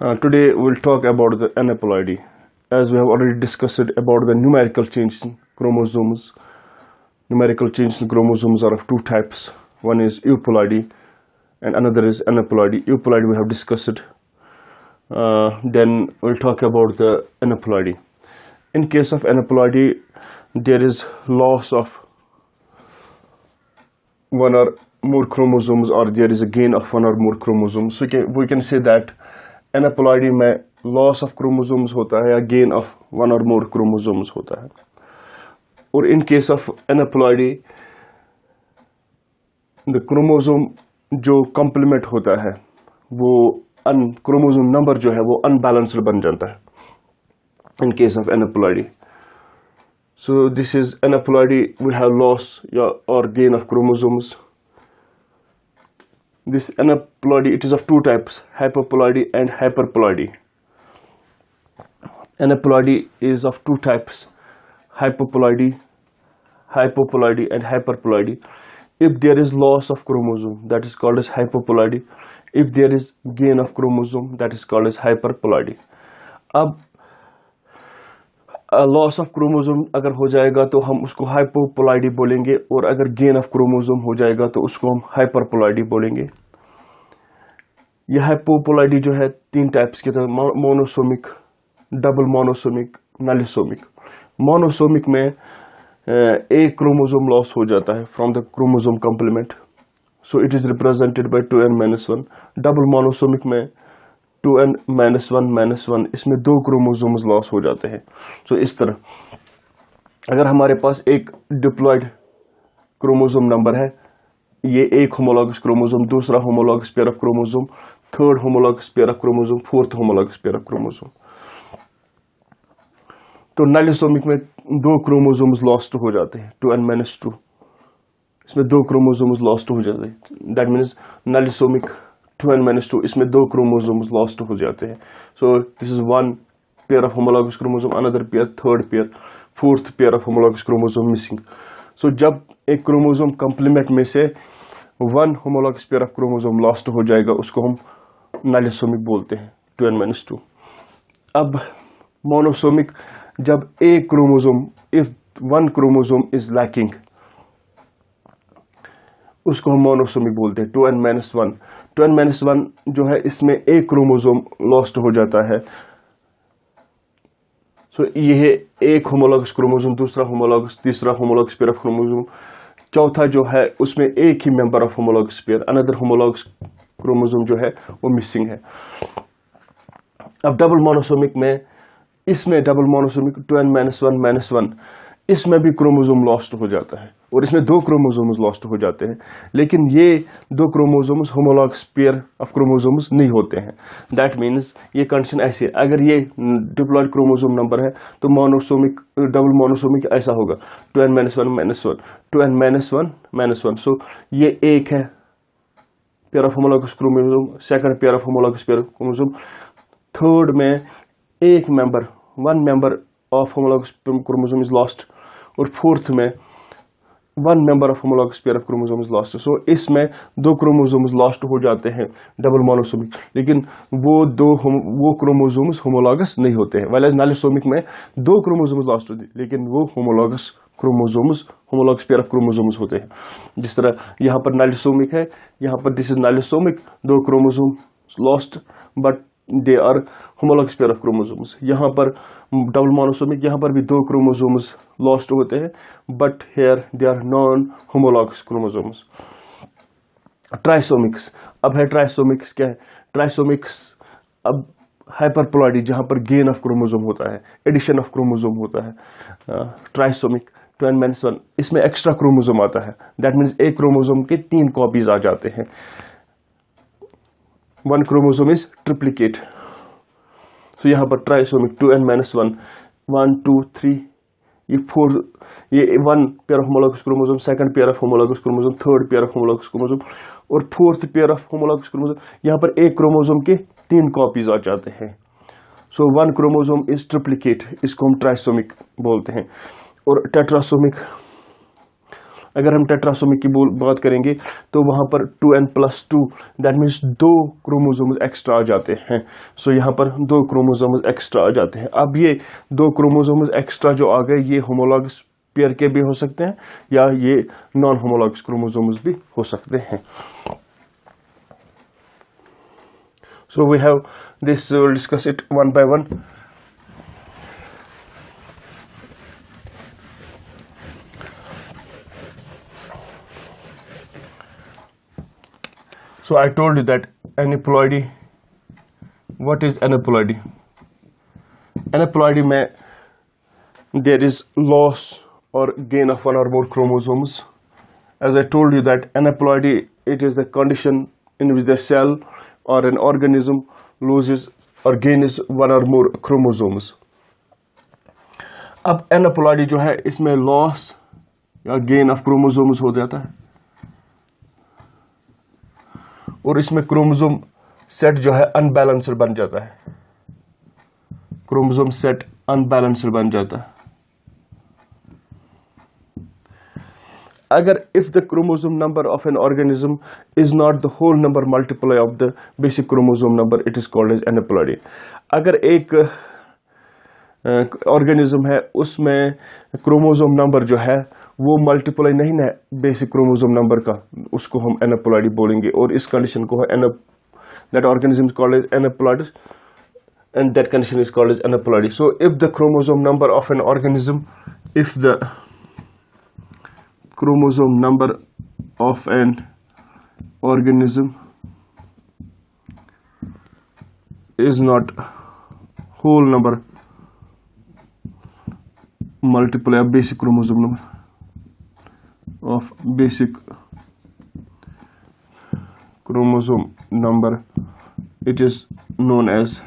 Today we'll talk about the aneuploidy. As we have already discussed about the numerical changes in chromosomes. Numerical changes in chromosomes are of two types. One is euploidy and another is aneuploidy. Euploidy we have discussed. Then we'll talk about the aneuploidy. In case of aneuploidy, there is loss of one or more chromosomes, or there is a gain of one or more chromosomes. So we can say that aneuploidy में loss of chromosomes होता है या gain of one or more chromosomes होता है. और in case of aneuploidy, the chromosome जो complement होता है वो chromosome number जो है वो unbalanced बन जाता है in case of aneuploidy. So this is aneuploidy. We have loss or gain of chromosomes. This aneuploidy, it is of two types, hypoploidy and hyperploidy. Aneuploidy is of two types, hypoploidy and hyperploidy. If there is loss of chromosome, that is called as hypoploidy. If there is gain of chromosome, that is called as hyperploidy. अब loss of chromosome अगर हो जाएगा तो हम उसको हाइपोप्लॉइडी बोलेंगे, और अगर गेन ऑफ क्रोमोसोम हो जाएगा तो उसको हम हाइपरप्लॉइडी बोलेंगे. यह हाइपोप्लॉइडी जो है तीन टाइप्स के थे, monosomic, double monosomic, nullisomic. Monosomic में एक क्रोमोसोम लॉस हो जाता है from the chromosome complement, so it is represented by 2n-1. डबल मोनोसोमिक में 2n-1, इसमें दो क्रोमोसोम्स लॉस हो जाते हैं. सो इस तरह अगर हमारे पास एक डिप्लॉयड क्रोमोसोम नंबर है, ये एक होमोलॉगस क्रोमोसोम, दूसरा homologous pair of chromosome, third homologous pair of chromosome, fourth homologous pair of chromosome, तो नलिसोमिक में दो क्रोमोसोम्स लॉस्ट हो जाते हैं, 2n-2. इसमें दो क्रोमोसोम्स लॉस्ट हो जाते हैं. दैट मीन्स नलिसोमिक 2n-2, इसमें दो क्रोमोसोम्स लॉस्ट हो जाते हैं. So this is one pair of homologous chromosome, another pair, third pair, fourth pair of homologous chromosome missing. So जब एक क्रोमोसोम कंप्लीमेंट में से one homologous pair of chromosome lost हो जाएगा, उसको हम नलिसोमिक बोलते हैं, 2n-2. अब मोनोसोमिक, जब एक chromosome, if one chromosome is lacking, उसको हम मोनोसोमिक बोलते हैं, 2n-1. 2n-1 जो है इसमें एक क्रोमोसोम लॉस्ट हो जाता है. सो यह एक होमोलॉगस क्रोमोसोम, दूसरा होमोलॉगस, तीसरा होमोलॉगस पेयर ऑफ क्रोमोसोम, चौथा जो है उसमें एक ही member of homologous pair, another homologous chromosome जो है वो मिसिंग है. अब डबल मोनोसोमिक में, इसमें डबल मोनोसोमिक 2n-1, इसमें भी क्रोमोसोम लॉस्ट हो जाता है, और इसमें दो क्रोमोसोम्स लॉस्ट हो जाते हैं, लेकिन ये दो chromosomes homologous pair of chromosomes नहीं होते हैं. दैट मीन्स ये कंडीशन ऐसी है, अगर ये डिप्लॉयड क्रोमोसोम नंबर है तो मोनोसोमिक, डबल मोनोसोमिक ऐसा होगा, 2n-1, 2n-1. सो ये एक है pair of homologous chromosome, second pair of homologous pair of chromosome, third में एक member, one member of homologous chromosome is lost, और फोर्थ में one member of homologous pair of chromosome is lost. So इसमें दो chromosomes lost हो जाते हैं double monosomic, लेकिन वो क्रोमोसोम्स होमोलॉगस नहीं होते हैं. वाइल एज नलिसोमिक में दो क्रोमोसोम्स लॉस्ट होते हैं, लेकिन वो homologous chromosomes, homologous pair of chromosomes होते हैं. जिस तरह यहाँ पर नलिसोमिक है, यहाँ पर दिस इज नलिसोमिक, दो chromosomes lost but they are homologous pair of chromosomes. यहाँ पर डबल मोनोसोमिक, यहाँ पर भी दो क्रोमोसोम्स लॉस्ट होते हैं, but here they are non homologous chromosomes. Trisomics, अब है ट्राइसोमिक्स. क्या है ट्राइसोमिक्स? अब हाइपरप्लॉइडी, जहाँ पर गेन ऑफ क्रोमोसोम होता है, एडिशन ऑफ क्रोमोसोम होता है. ट्राइसोमिक 2n-1, इसमें एक्स्ट्रा क्रोमोसोम आता है. दैट मीन्स एक क्रोमोसोम के 3 कॉपीज आ जाते हैं. One chromosome is triplicate. So यहाँ पर ट्राइसोमिक 2n-1, 1, 2, 3, ये 4, ये one pair of homologous chromosome, second pair of homologous chromosome, third pair of homologous chromosome, और fourth pair of homologous chromosome. यहाँ पर एक क्रोमोसोम के 3 कॉपीज आ जाते हैं. So one chromosome is triplicate, इसको हम ट्राइसोमिक बोलते हैं. और टेट्रासोमिक, अगर हम टेट्रासोमी की बात करेंगे तो वहाँ पर 2n+2 that means 2 chromosomes extra आ जाते हैं। सो यहाँ पर 2 क्रोमोसोम्स एक्स्ट्रा आ जाते हैं। अब ये 2 क्रोमोसोम्स एक्स्ट्रा जो आ गए ये होमोलॉगस पेयर के भी हो सकते हैं या ये नॉन होमोलॉगस क्रोमोसोम्स भी हो सकते हैं। So we have this, we'll discuss it one by one. So I told you that aneuploidy. What is aneuploidy? Aneuploidy में there is loss or gain of one or more chromosomes. As I told you that aneuploidy, it is the condition in which the cell or an organism loses or gains one or more chromosomes. अब aneuploidy जो है इसमें loss या gain of chromosomes हो जाता है और इसमें क्रोमोसोम सेट जो है अनबैलेंस्ड बन जाता है। क्रोमोसोम सेट अनबैलेंस्ड बन जाता है। अगर if the chromosome number of an organism is not the whole number multiply of the basic chromosome number, it is called as aneuploidy. अगर एक ऑर्गेनिज्म है उसमें क्रोमोसोम नंबर जो है वो मल्टीप्लाई नहीं है बेसिक क्रोमोसोम नंबर का, उसको हम एनेप्लॉइडी बोलेंगे और इस कंडीशन को है that organism is called as aneuploids and that condition is called as aneuploidy. So if the chromosome number of an organism, if the chromosome number of an organism is not whole number multiply of basic chromosome number of basic chromosome number, it is known as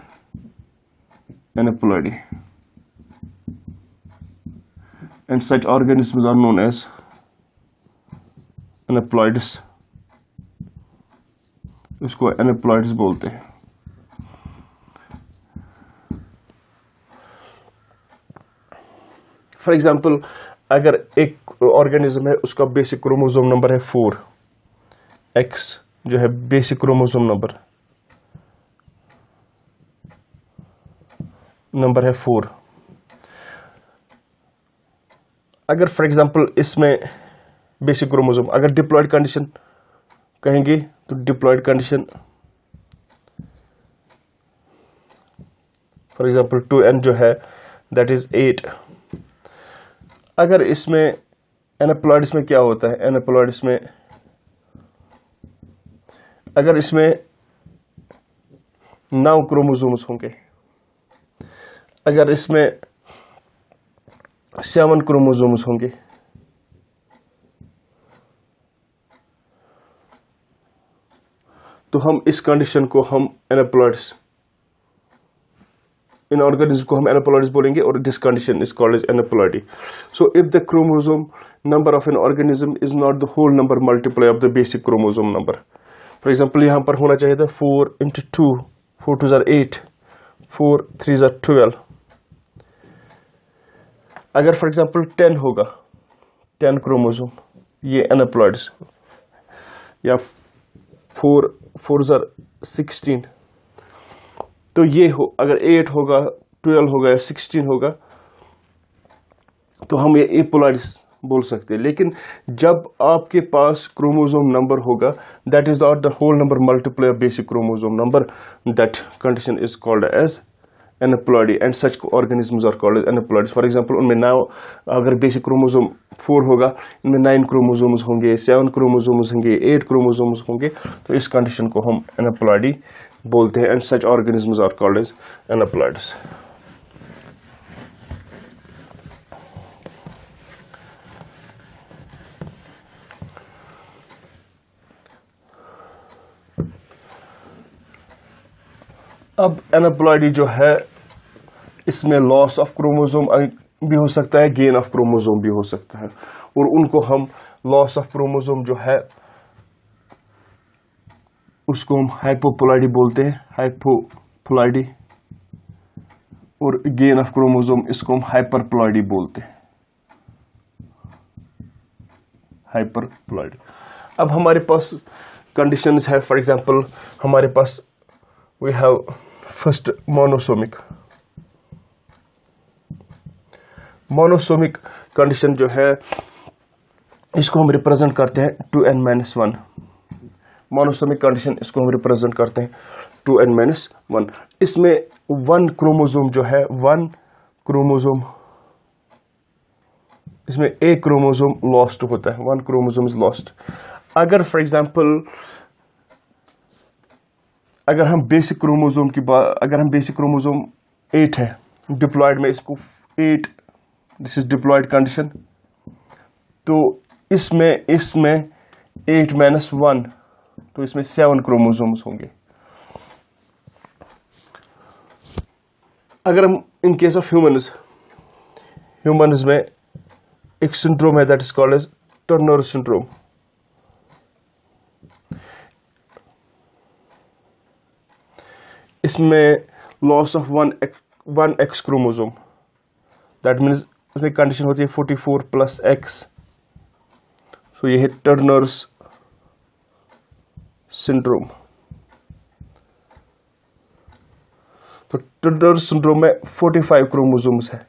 aneuploidy, and such organisms are known as aneuploids. इसको aneuploids बोलते हैं। For example अगर एक organism है उसका basic chromosome number है 4, X जो है बेसिक क्रोमोसोम नंबर है 4। अगर फॉर एग्जांपल इसमें बेसिक क्रोमोसोम अगर डिप्लॉयड कंडीशन कहेंगे तो diploid condition for example 2n जो है दैट इज 8। अगर इसमें एनेप्लॉइड्स में क्या होता है, एनेप्लॉइड्स में अगर इसमें 9 क्रोमोसोम्स होंगे, अगर इसमें 7 क्रोमोसोम्स होंगे तो हम इस कंडीशन को हम एनेप्लॉइड्स, इन ऑर्गेनिज्म को हम एनेप्लॉइड्स बोलेंगे और this condition is called as aneuploidy. So if the chromosome number of an organism is not the whole number multiply of the basic chromosome number, for example यहां पर होना चाहिए था 4 × 2, 4 2 = 8, 4 3 = 12। अगर फॉर एग्जांपल 10 होगा, 10 क्रोमोसोम ये एनेप्लॉइड्स, या 4 4 = 16, तो ये हो अगर 8 होगा, 12 होगा या 16 होगा तो हम ये एपोलॉइड्स बोल सकते हैं। लेकिन जब आपके पास क्रोमोसोम नंबर होगा that is not the whole number multiply of basic chromosome number, that condition is called as aneuploidy and such organisms are called as aneuploids. For example उनमें 9 अगर बेसिक क्रोमोसोम 4 होगा इनमें 9 क्रोमोसोम्स होंगे, 7 chromosomes होंगे, 8 chromosomes होंगे, तो इस condition को हम aneuploidy बोलते हैं and such organisms are called as aneuploids. अब एनेप्लॉइडी जो है इसमें लॉस ऑफ क्रोमोसोम भी हो सकता है, गेन ऑफ क्रोमोसोम भी हो सकता है, और उनको हम लॉस ऑफ क्रोमोसोम जो है उसको हम हाइपोप्लॉइडी बोलते हैं, हाइपोप्लॉइडी, और गेन ऑफ क्रोमोसोम इसको हम हाइपरप्लॉइडी बोलते हैं, हाइपरप्लॉइडी। अब हमारे पास कंडीशंस है, फॉर एग्जांपल हमारे पास we have first monosomic. Monosomic condition जो है इसको हम रिप्रेजेंट करते हैं 2n-1। मोनोसोमिक कंडीशन इसको हम रिप्रेजेंट करते हैं 2n-1। इसमें वन क्रोमोसोम जो है, वन क्रोमोसोम, इसमें एक क्रोमोसोम लॉस्ट होता है, वन क्रोमोसोम इज लॉस्ट। अगर फॉर एग्जांपल अगर हम बेसिक क्रोमोसोम की बात, अगर हम बेसिक क्रोमोसोम 8 है डिप्लॉयड में, इसको 8, दिस इज डिप्लॉयड कंडीशन, तो इसमें 8-1, तो इसमें 7 क्रोमोसोम्स होंगे। अगर हम इन केस ऑफ ह्यूमन्स में एक सिंड्रोम है that is called as Turner syndrome. इसमें loss of one X chromosome, that means उसमें कंडीशन होती है 44+X, तो ये है टर्नर्स सिंड्रोम। तो टर्नर सिंड्रोम में 45 क्रोमोसोम्स है।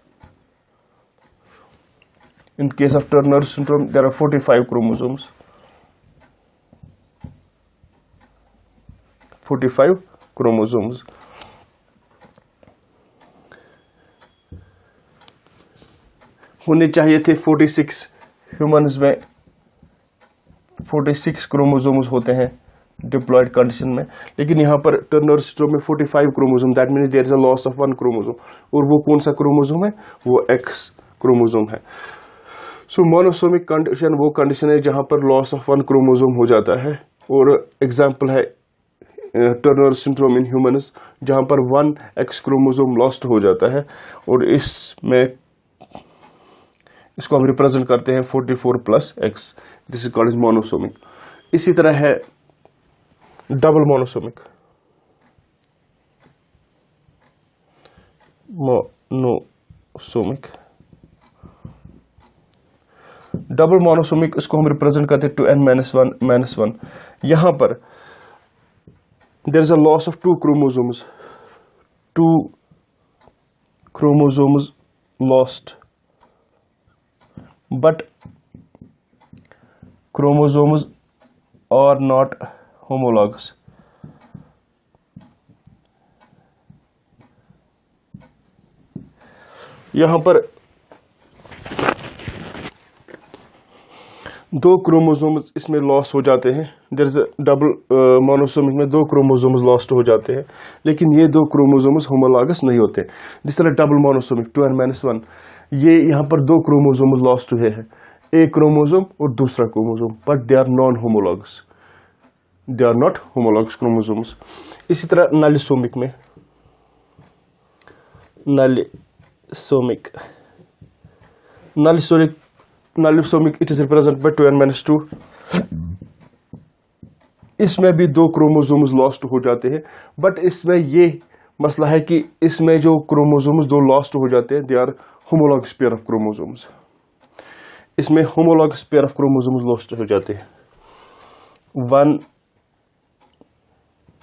In case of Turner syndrome there are 45 chromosomes, 45 chromosomes. होने चाहिए थे 46, ह्यूमंस में 46 क्रोमोसोम्स होते हैं डिप्लॉयड कंडीशन में, लेकिन यहाँ पर टर्नर सिंड्रोम में 45 chromosome, that means there is a loss of one chromosome. और वो कौन सा क्रोमोसोम है? वो एक्स क्रोमोसोम है। सो मोनोसोमिक कंडीशन वो कंडीशन है जहाँ पर लॉस ऑफ वन क्रोमोसोम हो जाता है, और एग्जाम्पल है टर्नर सिंड्रोम इन ह्यूमन्स, जहाँ पर 1 एक्स क्रोमोसोम लॉस्ट हो जाता है, और इसको हम रिप्रेजेंट करते हैं 44+X, this is called as monosomic. इसी तरह है डबल मोनोसोमिक। डबल मोनोसोमिक इसको हम रिप्रेजेंट करते हैं 2n-1। यहां पर there is a loss of 2 chromosomes lost, but chromosomes are not homologous। यहां पर 2 क्रोमोसोम्स इसमें लॉस हो जाते हैं। देयर इज डबल मोनोसोमिक में 2 क्रोमोसोम्स लॉस्ट हो जाते हैं, लेकिन ये 2 क्रोमोसोम्स होमोलॉगस नहीं होते। जिस तरह डबल मोनोसोमिक 2n-1, ये यहाँ पर 2 क्रोमोसोम्स लॉस्ट हुए हैं, एक क्रोमोसोम और दूसरा chromosome, but they are non homologous, they are not homologous chromosomes. इसी तरह नलिसोमिक में, nullisomic it is represent by 2n-2। इसमें भी 2 क्रोमोसोम्स लॉस्ट हो जाते हैं, बट इसमें ये मसला है कि इसमें जो क्रोमोसोम्स 2 लॉस्ट हो जाते हैं, they are homologous pair of chromosomes. इसमें homologous pair of chromosomes lost हो जाते हैं,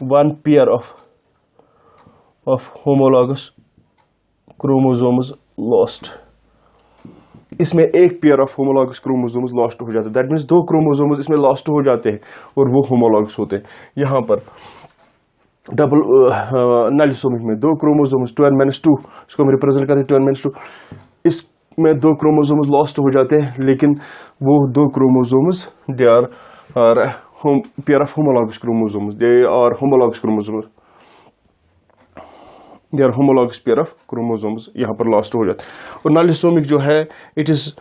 one pair of homologous chromosomes lost. इसमें एक pair of homologous chromosomes lost हो जाते हैं, दैट मीन्स 2 क्रोमोसोम्स इसमें लॉस्ट हो जाते हैं और वो होमोलॉगस होते हैं। यहाँ पर डबल नलिसोमिक में 2 क्रोमोसोम्स 2n-2, इसको हम रिप्रेजेंट करें 2n-2, इसमें 2 क्रोमोसोम्स लॉस्ट हो जाते हैं, लेकिन वो 2 chromosomes they are pair of homologous chromosomes, they are homologous chromosomes, they are homologous pair of chromosomes यहाँ पर लॉस्ट हो जाते हैं। और नलिसोमिक जो है it is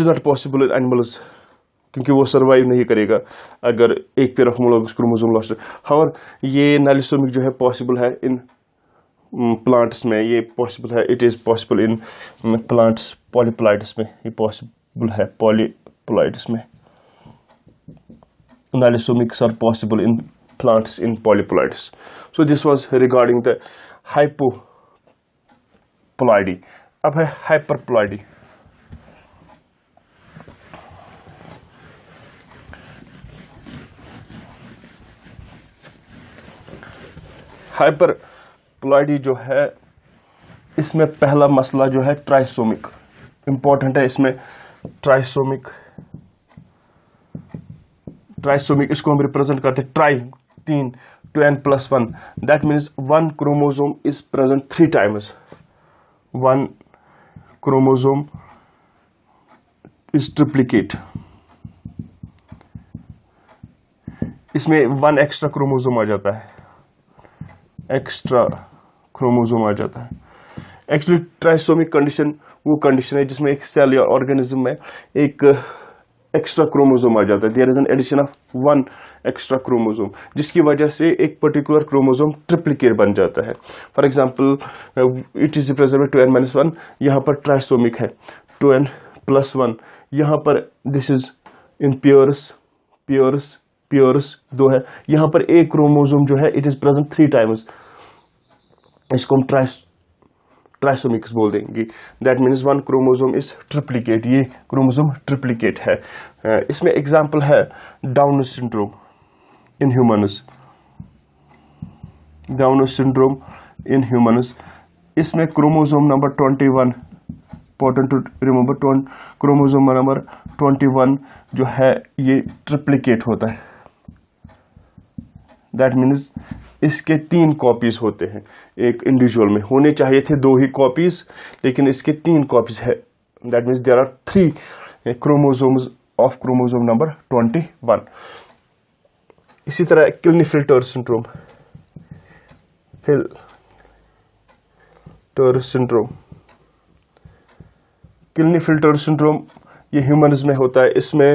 not possible in animals, क्योंकि वो सर्वाइव नहीं करेगा अगर एक pair of homologous chromosome lost है। हाउएवर ये नलिसोमिक जो है पॉसिबल है इन प्लांट्स में, ये पॉसिबल है, it is possible in plants, polyploids में ये पॉसिबल है, पॉलीप्लॉइड्स में nullisomics are possible in plants in polyploids. So this was regarding the hypoploidy. अब है hyperploidy. हाइपरप्लॉइडी जो है, इसमें पहला मसला जो है ट्राइसोमिक इंपॉर्टेंट है। इसमें ट्राइसोमिक इसको हम रिप्रेजेंट करते हैं try 3 2n+1, that means 1 chromosome is present 3 times. 1 chromosome is triplicate. इसमें 1 एक्स्ट्रा क्रोमोसोम आ जाता है, एक्स्ट्रा क्रोमोसोम आ जाता है। एक्चुअली ट्राइसोमिक कंडीशन वो कंडीशन है जिसमें एक सेल या ऑर्गेनिज्म में एक एक्स्ट्रा क्रोमोसोम आ जाता है। There is an addition of 1 extra chromosome, जिसकी वजह से एक पर्टिकुलर क्रोमोसोम ट्रिप्लिकेट बन जाता है। For example it is represented 2n-1, यहाँ पर ट्राइसोमिक है 2n+1, यहाँ पर दिस इज इन पेयर्स 2 है। यहाँ पर एक क्रोमोसोम जो है इट इज प्रेजेंट 3 टाइम्स, इसको हम ट्राइसोमिक्स बोल देंगे। That means 1 chromosome is triplicate, ये क्रोमोसोम ट्रिप्लिकेट है। इसमें एग्जांपल है डाउन सिंड्रोम इन ह्यूमन्स। इसमें chromosome number 21, important to remember, chromosome number 21 जो है ये ट्रिप्लिकेट होता है। दैट मीन्स इसके 3 कॉपीज होते हैं। एक इंडिविजुअल में होने चाहिए थे 2 ही कॉपीज, लेकिन इसके 3 कॉपीज है। That means there are 3 chromosomes of chromosome number 21। इसी तरह क्लिनेफेल्टर सिंड्रोम ये ह्यूमन्स में होता है। इसमें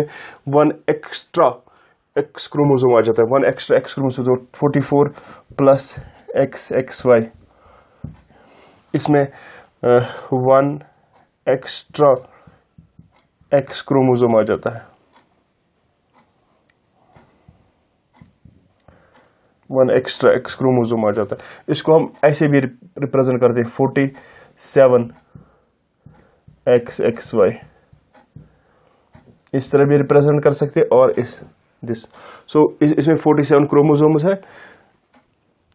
1 एक्स्ट्रा एक्स क्रोमोसोम आ जाता है, 1 एक्स्ट्रा एक्स क्रोमोसोम 44 + XXY। इसमें 1 एक्स्ट्रा एक्स क्रोमोसोम आ जाता है, 1 एक्स्ट्रा एक्स क्रोमोसोम आ जाता है। इसको हम ऐसे भी रिप्रेजेंट करते हैं 47 XXY, इस तरह भी रिप्रेजेंट कर सकते हैं। और इसमें 47 क्रोमोसोम्स है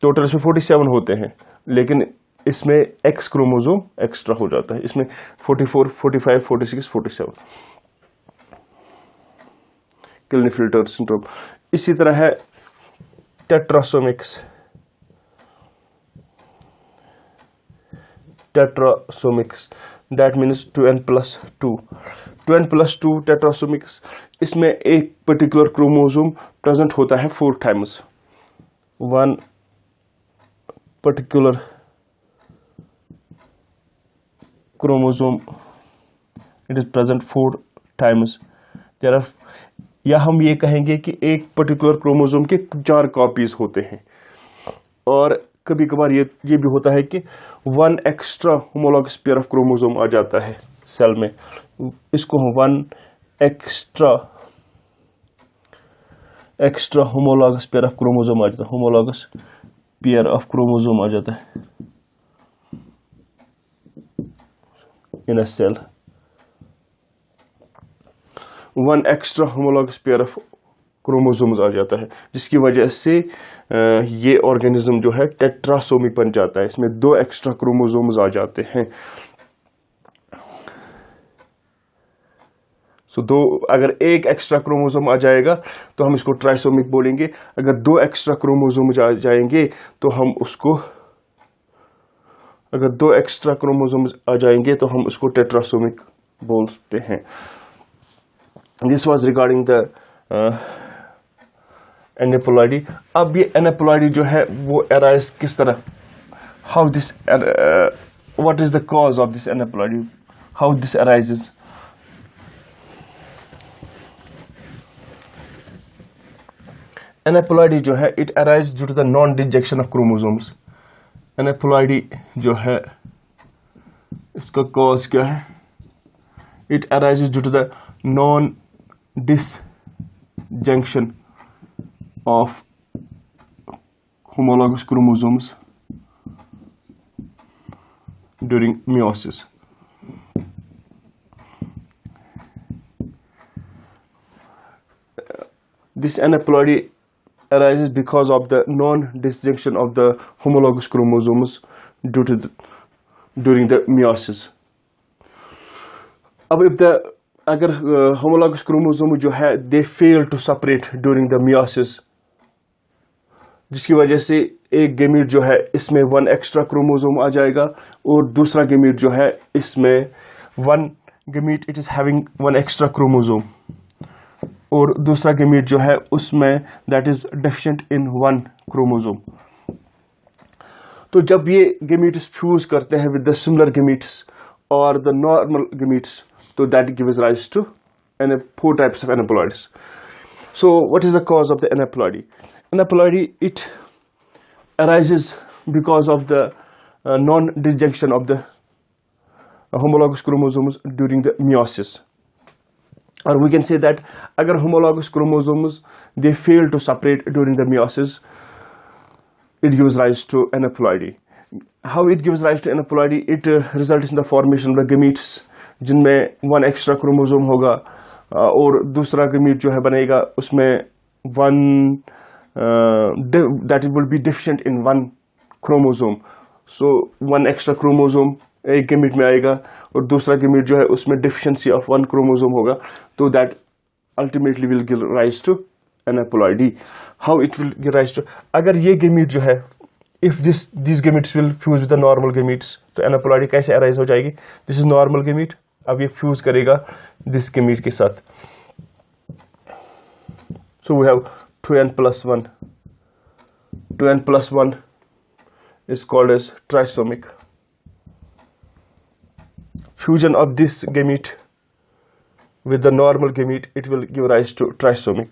टोटल, इसमें 47 होते हैं, लेकिन इसमें एक्स क्रोमोसोम एक्स्ट्रा हो जाता है। इसमें 44, 45, 46, 47 क्लिनेफेल्टर सिंड्रोम। इसी तरह है टेट्रासोमिक्स दैट मीन्स 2n+2 टेट्रासोमिक्स। इसमें एक पर्टिकुलर क्रोमोसोम प्रेजेंट होता है 4 times. 1 particular chromosome it is present 4 times. या हम ये कहेंगे कि एक पर्टिकुलर क्रोमोसोम के 4 कॉपीज होते हैं। और कभी कभार ये भी होता है कि 1 extra homologous pair of chromosome आ जाता है सेल में, इसको 1 extra homologous pair of chromosome आ जाता है, होमोलॉगस पेयर ऑफ क्रोमोसोम आ जाता है in a cell. 1 extra homologous pair of chromosomes आ जाता है, जिसकी वजह से ये ऑर्गेनिज्म जो है टेट्रासोमिक बन जाता है। इसमें 2 एक्स्ट्रा क्रोमोसोम्स आ जाते हैं। अगर एक एक्स्ट्रा क्रोमोसोम आ जाएगा तो हम इसको ट्राइसोमिक बोलेंगे। अगर 2 एक्स्ट्रा क्रोमोसोम आ जाएंगे तो हम उसको टेट्रासोमिक बोलते हैं। This was regarding the aneuploidy. अब ये एनेप्लॉइडी जो है वो अराइज किस तरह, what is the cause of this aneuploidy, how this arises. Aneuploidy जो है it arise due to the non disjunction of chromosomes. Aneuploidy जो है इसका कॉज क्या है, it arises due to the non disjunction of homologous chromosomes during meiosis. This aneuploidy arises because of the non-disjunction of the homologous chromosomes during the meiosis. अब अगर homologous chromosome जो है they fail to separate during the meiosis, जिसकी वजह से एक gamete जो है इसमें 1 एक्स्ट्रा क्रोमोसोम आ जाएगा और दूसरा गेमीट जो है इसमें 1 gamete it is having 1 extra chromosome और दूसरा गेमीट जो है उसमें that is deficient in 1 chromosome. तो जब ये गेमीट्स फ्यूज करते हैं विद द सिमिलर गेमीट्स और द नॉर्मल गेमीट्स, तो that gives rise to 4 types of aneuploids. So what is the cause of the aneuploidy? Aneuploidy, it arises because of the non-disjunction of the homologous chromosomes during the meiosis. Or we can say that agar homologous chromosomes they fail to separate during the meiosis, it gives rise to aneuploidy. How it gives rise to aneuploidy? It results in the formation of the gametes जिनमें 1 extra chromosome होगा और दूसरा gamete जो है बनेगा उसमें 1 that will be deficient in 1 chromosome. So 1 extra chromosome एक gamete में आएगा और दूसरा गेमीट जो है उसमें डेफिशिएंसी ऑफ 1 क्रोमोसोम होगा, तो that ultimately will give rise to aneuploidy. How it will give rise to, अगर ये गेमीट जो है if this gametes will fuse with the normal gametes, तो एनाप्लॉइडी कैसे अराइज हो जाएगी? दिस इज नॉर्मल गेमीट, अब ये फ्यूज करेगा दिस गेमीट के साथ. So we have 2n+1. 2n+1 is called as trisomic. Fusion of this gamete with the normal gamete, it will give rise to trisomic.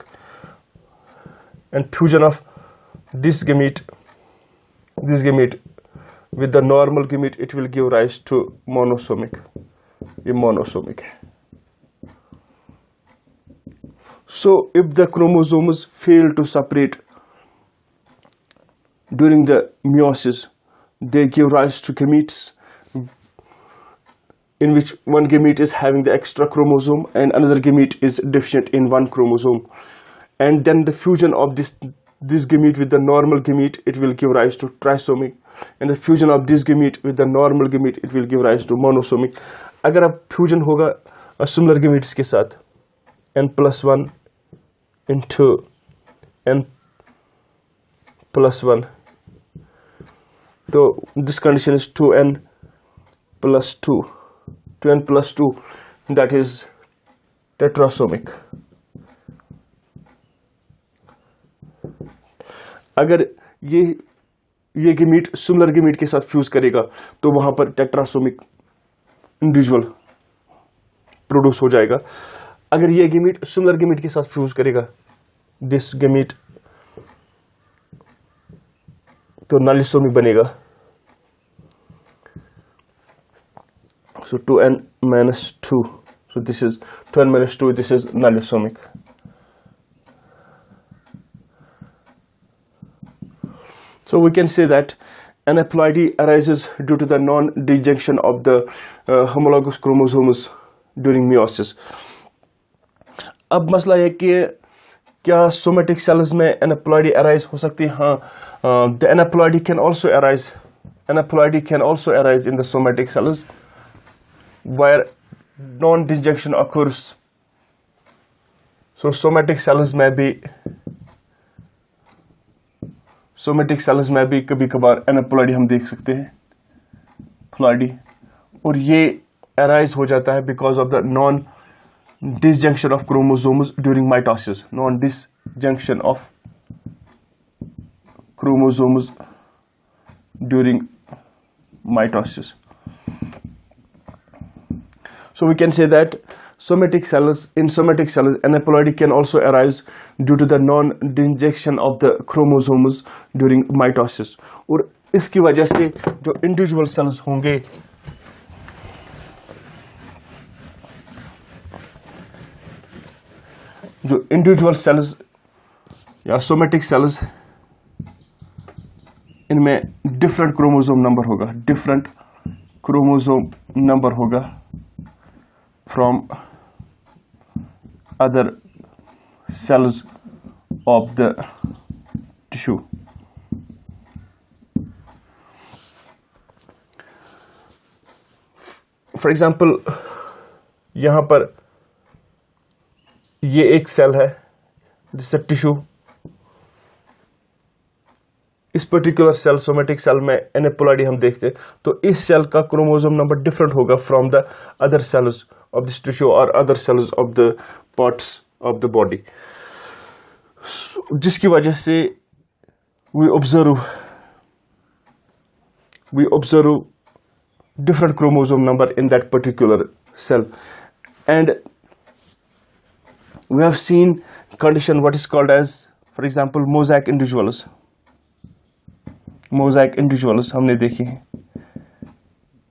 And fusion of this gamete with the normal gamete, it will give rise to monosomic. ये monosomic है. So if the chromosomes fail to separate during the meiosis, they give rise to gametes in which one gamete is having the extra chromosome and another gamete is deficient in 1 chromosome, and then the fusion of this gamete with the normal gamete, it will give rise to trisomic, and the fusion of this gamete with the normal gamete, it will give rise to monosomic. अगर अब fusion होगा similar gametes के साथ n+1 into n+1, तो this condition is 2n+2. 2n+2, that is tetrasomic. अगर ये gamete similar gamete के साथ फ्यूज करेगा तो वहां पर टेट्रासोमिक इंडिविजुअल प्रोड्यूस हो जाएगा. अगर ये गेमीट सिमिलर गेमीट के साथ फ्यूज करेगा दिस गेमीट, तो नालिसोमिक बनेगा. So 2n-2. So this is 2n-2. This is nalusomic. So we can say that aneuploidy arises due to the non-disjunction of the homologous chromosomes during meiosis. अब मसला है कि क्या somatic cells में aneuploidy arise हो सकती है? हाँ, the aneuploidy can also arise. Aneuploidy can also arise in the somatic cells where non-disjunction occurs. So somatic cells में भी कभी कभार एनाप्लॉइडी हम देख सकते हैं, प्लॉइडी, और ये अराइज हो जाता है because of the non disjunction of chromosomes during mitosis. Non disjunction of chromosomes during mitosis. So we can say that in somatic cells, aneuploidy can also arise due to the non-disjunction of the chromosomes during mitosis. और इसकी वजह से जो individual cells होंगे, जो individual cells या somatic cells, इनमें different chromosome number होगा from other cells of the tissue. For example, यहाँ पर ये एक सेल है, दिस इज टिश्यू. इस पर्टिकुलर सेल, सोमेटिक सेल में एनेप्लॉइडी हम देखते हैं, तो इस सेल का क्रोमोसोम नंबर डिफरेंट होगा from the other cells of this tissue और other cells of the parts of the body, जिसकी वजह से we observe different chromosome number in that particular cell. And we have seen condition what is called as, for example, mosaic individuals. Mosaic individuals हमने देखे हैं,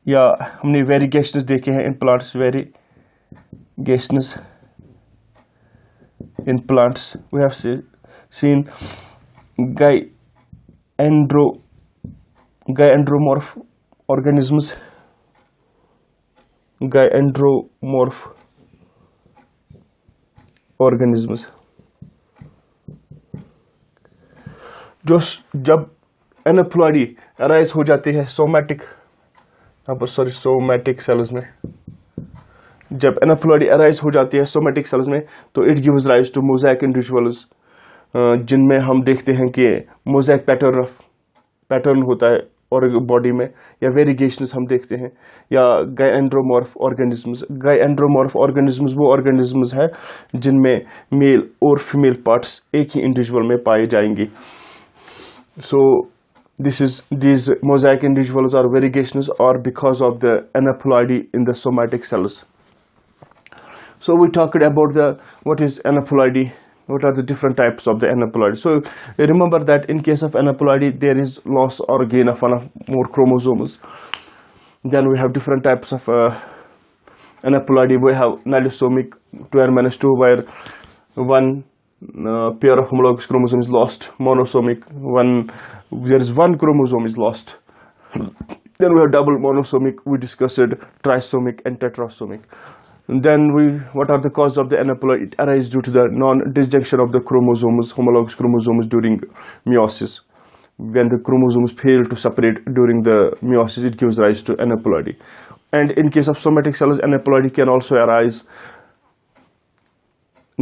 या हमने वेरिगेशंस देखे हैं in plants. Varigations in plants. We have seen gyandromorph organisms. Gyandromorph organisms जो जब एनेप्लॉइडी arise हो जाती है सोमैटिक सेल्स में, जब एनेप्लॉइडी अराइज हो जाती है सोमैटिक सेल्स में, तो it gives rise to mosaic individuals, जिनमें हम देखते हैं कि मोज़ाइक पैटर्न होता है और बॉडी में, या वेरिगेशंस हम देखते हैं, या गायएंड्रोमॉर्फ ऑर्गेनिजम्स. गायएंड्रोमॉर्फ ऑर्गेनिजम्स वो ऑर्गेनिजम्स है जिनमें मेल और फीमेल पार्ट्स एक ही इंडिविजुअल में पाए जाएंगे. So these mosaic individuals or variegations are because of the aneuploidy in the somatic cells. So we talked about what is aneuploidy, what are the different types of the aneuploidy. So remember that in case of aneuploidy there is loss or gain of one or more chromosomes. Then we have different types of aneuploidy. We have nalisomic 2n-2, where one pair of homologous chromosome is lost. Monosomic, there is one chromosome is lost. Then we have double monosomic, we discussed trisomic and tetrasomic. And then what are the causes of the aneuploidy? It arises due to the non-disjunction of the chromosomes, homologous chromosomes during meiosis. When the chromosomes fail to separate during the meiosis, it gives rise to aneuploidy. And in case of somatic cells, aneuploidy can also arise.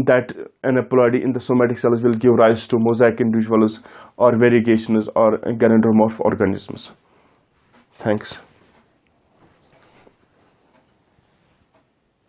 That aneuploidy in the somatic cells will give rise to mosaic individuals or variegations or gyandromorph organisms. Thanks.